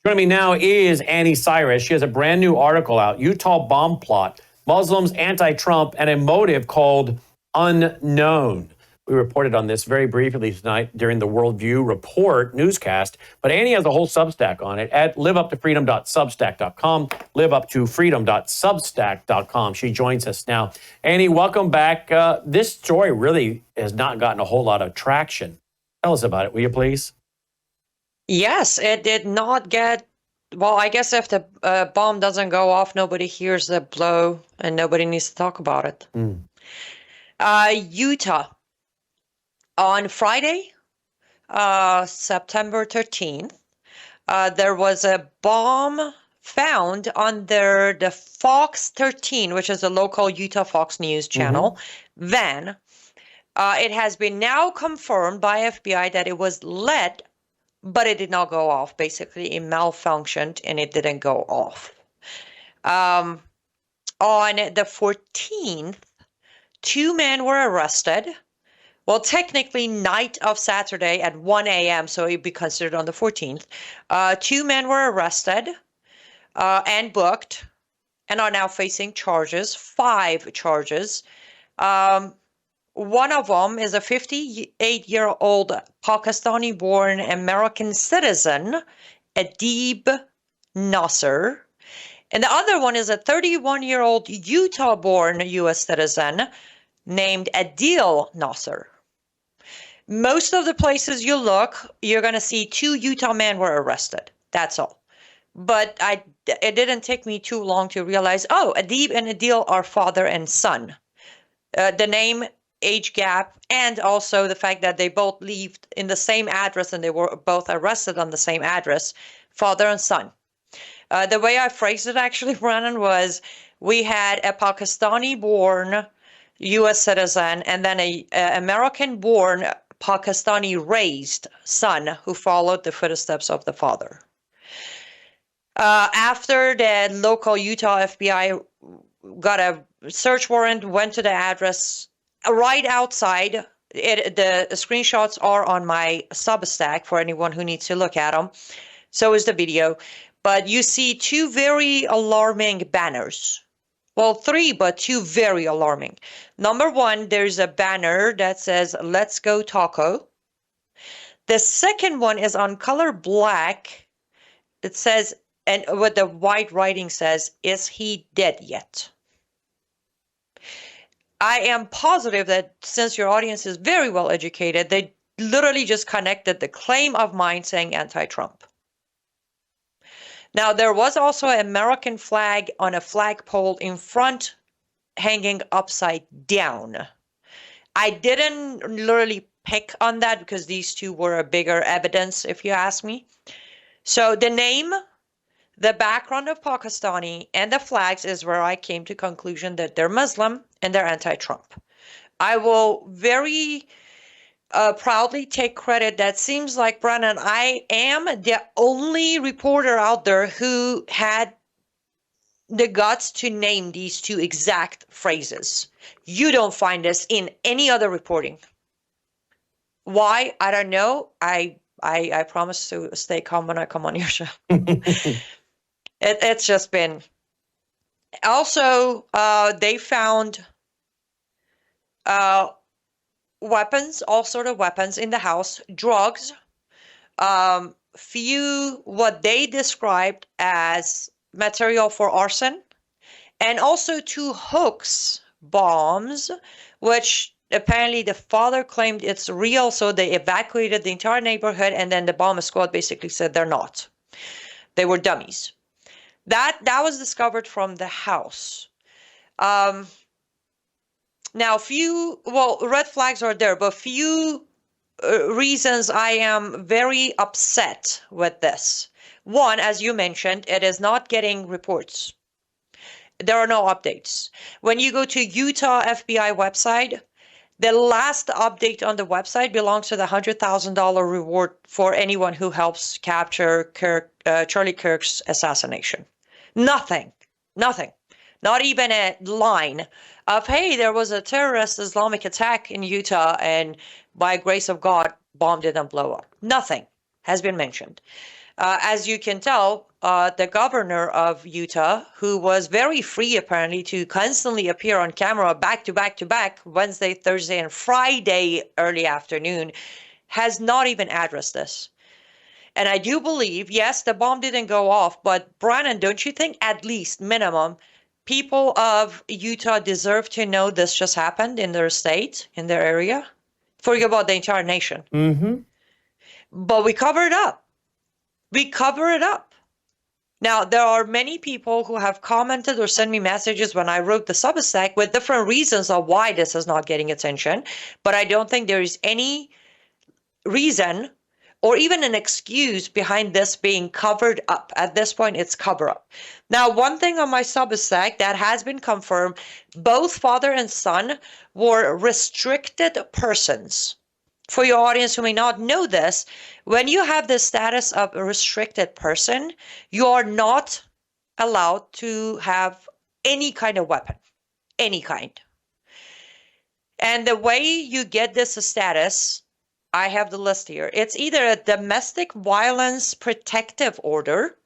Joining me now is Annie Cyrus. She has a brand new article out, Utah Bomb Plot, Muslims, Anti-Trump, and a Motive Called Unknown. We reported on this very briefly tonight during the Worldview Report newscast, but Annie has a whole Substack on it at liveuptofreedom.substack.com, liveuptofreedom.substack.com. She joins us now. Annie, welcome back. This story really has not gotten a whole lot of traction. Tell us about it, will you please? Yes, it did not get, well, I guess if the bomb doesn't go off, nobody hears the blow and nobody needs to talk about it. Utah. On Friday, September 13th, there was a bomb found under the Fox 13, which is a local Utah Fox News channel, van. It has been now confirmed by FBI that it was lead, but it did not go off. Basically, it malfunctioned and it didn't go off. On the 14th, 2 men were arrested. Well, technically, night of Saturday at 1 a.m., so it'd be considered on the 14th. 2 men were arrested and booked and are now facing charges, 5 charges. One of them is a 58-year-old Pakistani-born American citizen, Adib Nasser. And the other one is a 31-year-old Utah-born U.S. citizen named Adil Nasser. Most of the places you look, you're going to see 2 Utah men were arrested. That's all. But it didn't take me too long to realize, oh, Adib and Adil are father and son. The name, age gap, and also the fact that they both lived in the same address and they were both arrested on the same address, father and son. The way I phrased it actually, Brennan, was we had a Pakistani-born U.S. citizen and then a American-born Pakistani-raised son who followed the footsteps of the father. After the local Utah FBI got a search warrant, went to the address right outside. The screenshots are on my Substack for anyone who needs to look at them. So is the video. But you see 2 very alarming banners. Well, 3, but 2 very alarming. Number 1, there's a banner that says, "Let's go taco." The second one is on color black. It says, and what the white writing says, "Is he dead yet?" I am positive that since your audience is very well educated, they literally just connected the claim of mine saying anti-Trump. Now, there was also an American flag on a flagpole in front, hanging upside down. I didn't literally pick on that because these 2 were a bigger evidence, if you ask me. So the name, the background of Pakistani, and the flags is where I came to conclusion that they're Muslim and they're anti-Trump. I will very proudly take credit. That seems like, Brennan, I am the only reporter out there who had the guts to name these 2 exact phrases. You don't find this in any other reporting. Why? I don't know. I promise to stay calm when I come on your show. It's just been. Also, they found weapons, all sort of weapons in the house, drugs, few what they described as material for arson, and also 2 hooks bombs, which apparently the father claimed it's real, so they evacuated the entire neighborhood, and then the bomb squad basically said they're not. They were dummies. That was discovered from the house. Now, red flags are there, but few reasons I am very upset with this. One, as you mentioned, it is not getting reports. There are no updates. When you go to Utah FBI website, the last update on the website belongs to the $100,000 reward for anyone who helps capture Charlie Kirk's assassination. Nothing. Not even a line of, hey, there was a terrorist Islamic attack in Utah and by grace of God, bomb didn't blow up. Nothing has been mentioned. As you can tell, the governor of Utah, who was very free apparently to constantly appear on camera back to back to back, Wednesday, Thursday, and Friday early afternoon, has not even addressed this. And I do believe, yes, the bomb didn't go off, but Brannon, don't you think at least minimum people of Utah deserve to know this just happened in their state, in their area? Forget about the entire nation. Mm-hmm. But we cover it up. We cover it up. Now, there are many people who have commented or sent me messages when I wrote the Substack with different reasons of why this is not getting attention. But I don't think there is any reason or even an excuse behind this being covered up. At this point, it's cover up. Now, one thing on my Substack that has been confirmed, both father and son were restricted persons. For your audience who may not know this, when you have the status of a restricted person, you are not allowed to have any kind of weapon, any kind. And the way you get this status, I have the list here. It's either a domestic violence protective order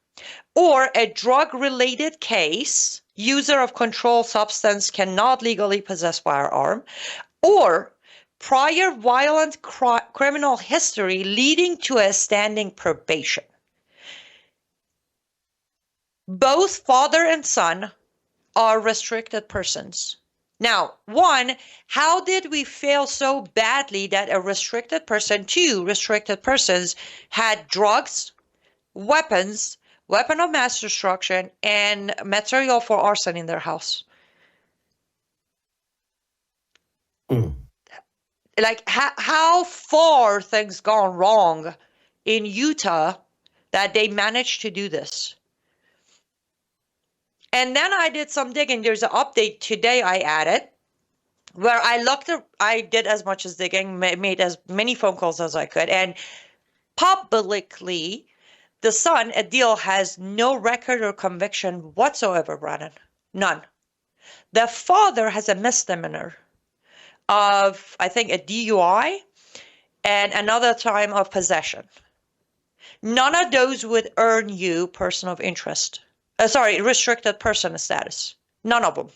or a drug-related case, user of controlled substance cannot legally possess firearm, or prior violent criminal history leading to a standing probation. Both father and son are restricted persons. Now, one, how did we fail so badly that a restricted person, two restricted persons had drugs, weapons, weapon of mass destruction, and material for arson in their house? Like how far things gone wrong in Utah that they managed to do this. And then I did some digging. There's an update today I added where I did as much as digging, made as many phone calls as I could. And publicly, the son, Adil, has no record or conviction whatsoever, Brannon. None. The father has a misdemeanor of, I think, a DUI and another time of possession. None of those would earn you person of interest. Restricted person status. None of them.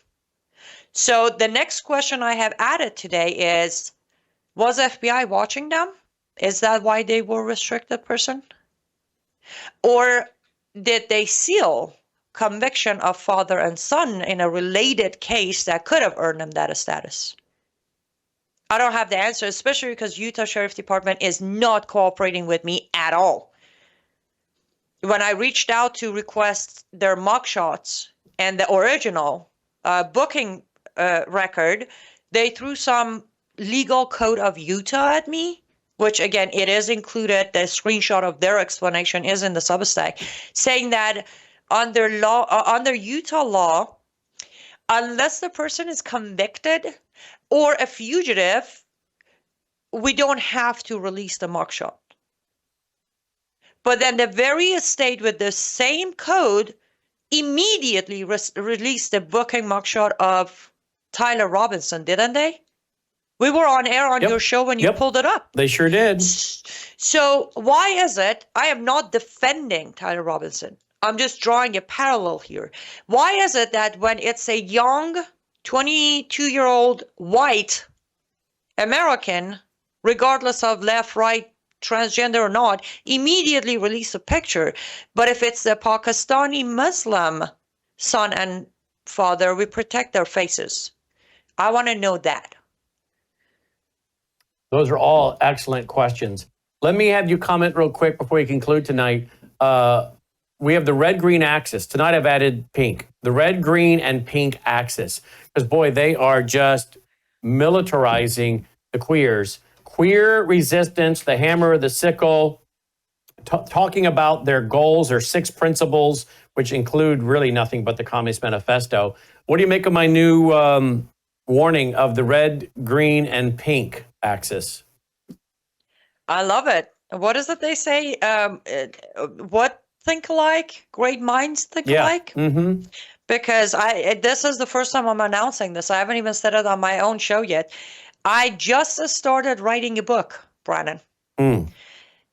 So the next question I have added today is, was FBI watching them? Is that why they were restricted person? Or did they seal conviction of father and son in a related case that could have earned them that status? I don't have the answer, especially because Utah Sheriff Department is not cooperating with me at all. When I reached out to request their mugshots and the original booking record, they threw some legal code of Utah at me, which again, it is included. The screenshot of their explanation is in the Substack, saying that under Utah law, unless the person is convicted or a fugitive, we don't have to release the mugshot. But then the very state with the same code immediately released the booking mugshot of Tyler Robinson, didn't they? We were on air on your show when you pulled it up. They sure did. So why is it, I am not defending Tyler Robinson. I'm just drawing a parallel here. Why is it that when it's a young 22-year-old white American, regardless of left, right, transgender or not, immediately release a picture? But if it's the Pakistani Muslim son and father, we protect their faces. I want to know that. Those are all excellent questions. Let me have you comment real quick before we conclude tonight. We have the red-green axis. Tonight I've added pink. The red, green, and pink axis. Because, boy, they are just militarizing the queers. Queer resistance, the hammer, the sickle, talking about their goals, their 6 principles, which include really nothing but the Communist Manifesto. What do you make of my new warning of the red, green, and pink axis? I love it. What is it they say? What think alike? Great minds think alike? Mm-hmm. Because this is the first time I'm announcing this. I haven't even said it on my own show yet. I just started writing a book, Brannon.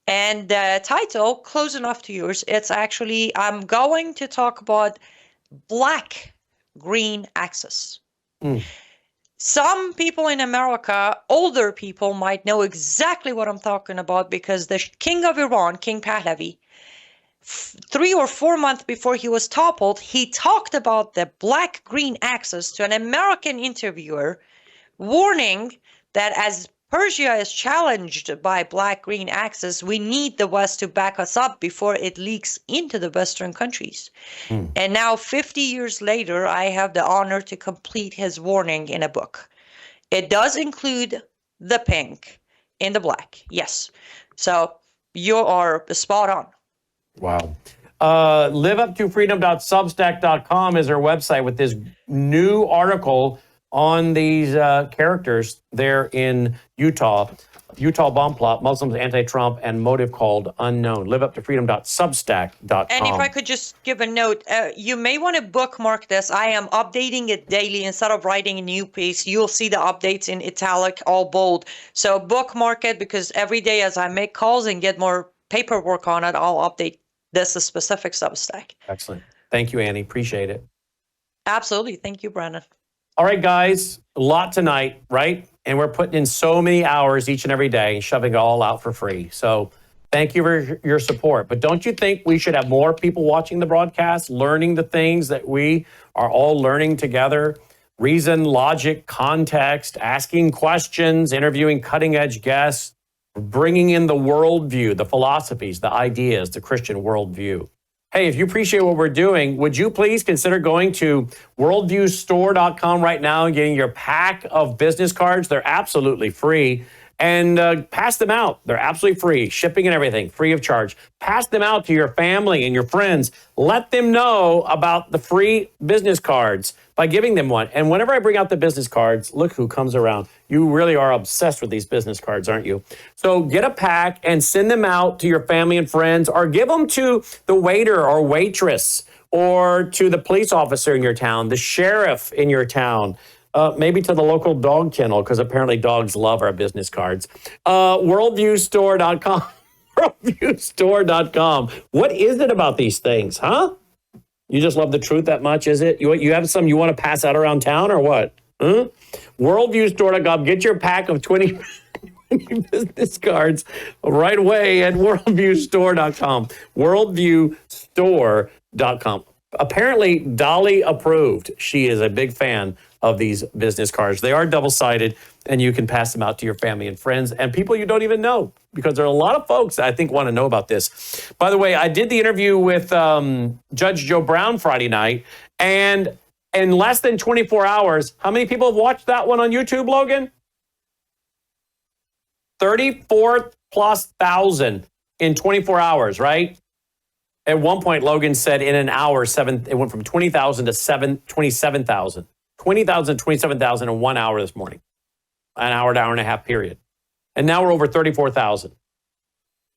And the title, close enough to yours, it's actually, I'm going to talk about black-green axis. Some people in America, older people, might know exactly what I'm talking about because the king of Iran, King Pahlavi, 3 or 4 months before he was toppled, he talked about the black-green axis to an American interviewer, warning that as Persia is challenged by black-green axis, we need the West to back us up before it leaks into the Western countries. And now, 50 years later, I have the honor to complete his warning in a book. It does include the pink in the black, yes. So you are spot on. Wow. Liveuptofreedom.substack.com is our website with this new article on these characters there in Utah. Utah bomb plot, Muslims anti-Trump, and motive called unknown. Liveuptofreedom.substack.com. And if I could just give a note, you may want to bookmark this. I am updating it daily. Instead of writing a new piece, you'll see the updates in italic, all bold. So bookmark it, because every day as I make calls and get more paperwork on it, I'll update this specific Substack. Excellent. Thank you, Annie. Appreciate it. Absolutely. Thank you, Brandon. All right, guys, a lot tonight, right? And we're putting in so many hours each and every day, shoving it all out for free. So thank you for your support. But don't you think we should have more people watching the broadcast, learning the things that we are all learning together? Reason, logic, context, asking questions, interviewing cutting-edge guests, bringing in the worldview, the philosophies, the ideas, the Christian worldview. Hey, if you appreciate what we're doing, would you please consider going to worldviewstore.com right now and getting your pack of business cards? They're absolutely free. And pass them out. They're absolutely free. Shipping and everything, free of charge. Pass them out to your family and your friends. Let them know about the free business cards by giving them one. And whenever I bring out the business cards, look who comes around. You really are obsessed with these business cards, aren't you? So get a pack and send them out to your family and friends, or give them to the waiter or waitress, or to the police officer in your town, the sheriff in your town. Maybe to the local dog kennel, because apparently dogs love our business cards. Worldviewstore.com. Worldviewstore.com. What is it about these things, huh? You just love the truth that much, is it? You have some you want to pass out around town, or what? Huh? Worldviewstore.com. Get your pack of 20 business cards right away at worldviewstore.com. Worldviewstore.com. Apparently, Dolly approved. She is a big fan of these business cards. They are double-sided, and you can pass them out to your family and friends and people you don't even know, because there are a lot of folks that I think want to know about this. By the way, I did the interview with Judge Joe Brown Friday night, and in less than 24 hours, how many people have watched that one on YouTube, Logan? 34,000+ in 24 hours, right? At one point, Logan said in an hour, it went from 20,000 to 27,000. 20,000, 27,000 in 1 hour this morning. An hour and a half period. And now we're over 34,000.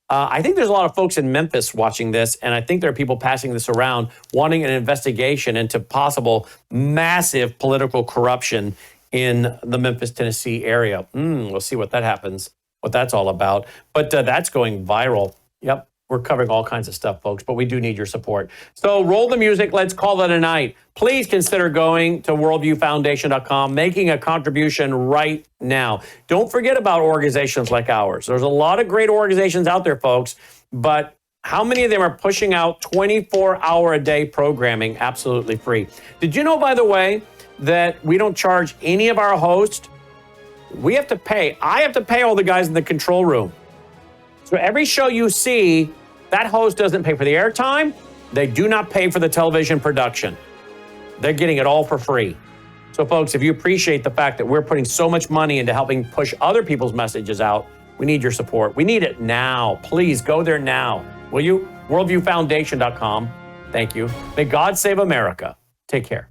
I think there's a lot of folks in Memphis watching this, and I think there are people passing this around wanting an investigation into possible massive political corruption in the Memphis, Tennessee area. We'll see what that happens, what that's all about. But that's going viral. Yep. We're covering all kinds of stuff, folks, but we do need your support. So roll the music. Let's call it a night. Please consider going to worldviewfoundation.com, making a contribution right now. Don't forget about organizations like ours. There's a lot of great organizations out there, folks, but how many of them are pushing out 24-hour-a-day programming absolutely free? Did you know, by the way, that we don't charge any of our hosts? We have to pay. I have to pay all the guys in the control room. So every show you see, that host doesn't pay for the airtime. They do not pay for the television production. They're getting it all for free. So folks, if you appreciate the fact that we're putting so much money into helping push other people's messages out, we need your support. We need it now. Please go there now. Will you? Worldviewfoundation.com. Thank you. May God save America. Take care.